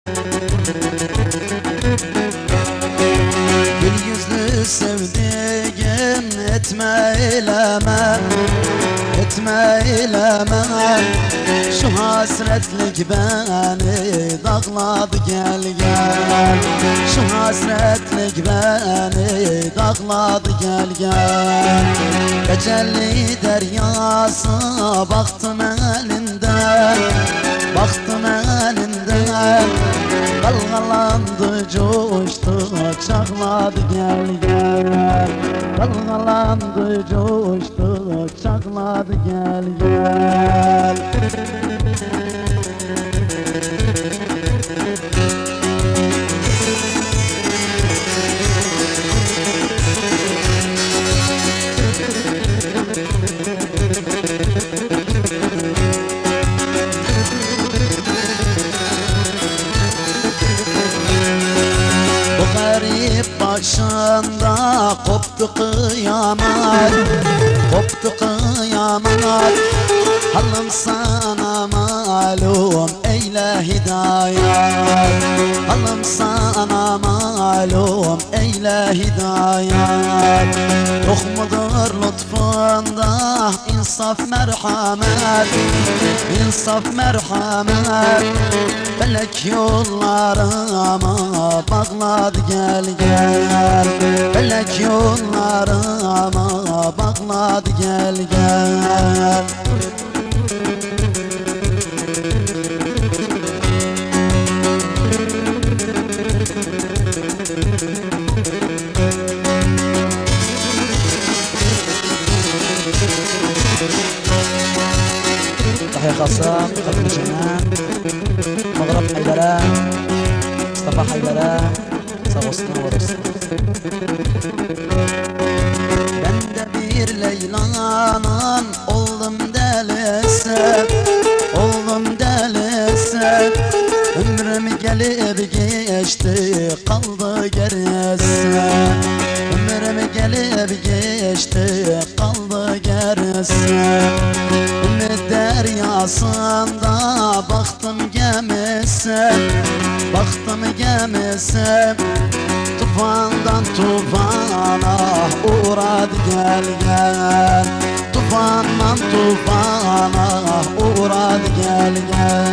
Gül yüzlü sevdiğim etme eyleme, etme eyleme. Şu hasretlik beni dağladı gel gel. Şu hasretlik beni dağladı gel gel. Tecelli deryası baktım elinden, baktım elinden. Dalgalandı coştu çağladı gel gel. Dalgalandı coştu çağladı gel gel. Garip başında koptu kıyamet, koptu kıyamet. Halim sana malum eyle hidayet, halim sana malum eyle hidayet. Yok mudur lütfunda insaf merhamet, insaf merhamet. Felek yollarıma bağladı gel gel. Felek yollarıma bağladı gel gel. تحية خاصة خدمة جنان مغرب حيدرة مصطفى حيدرة سavosna orası. Ben de bir Leyla'nın oldum delisi, oldum delisi. Ömrüm gelip geçti kaldı gerisi. Ömrüm gelip geçti kaldı gerisi. Ümit deryasında baktım gemisi, baktım gemisi. Tufandan tufana uğradı gel gel. Tufandan tufana uğradı gel gel.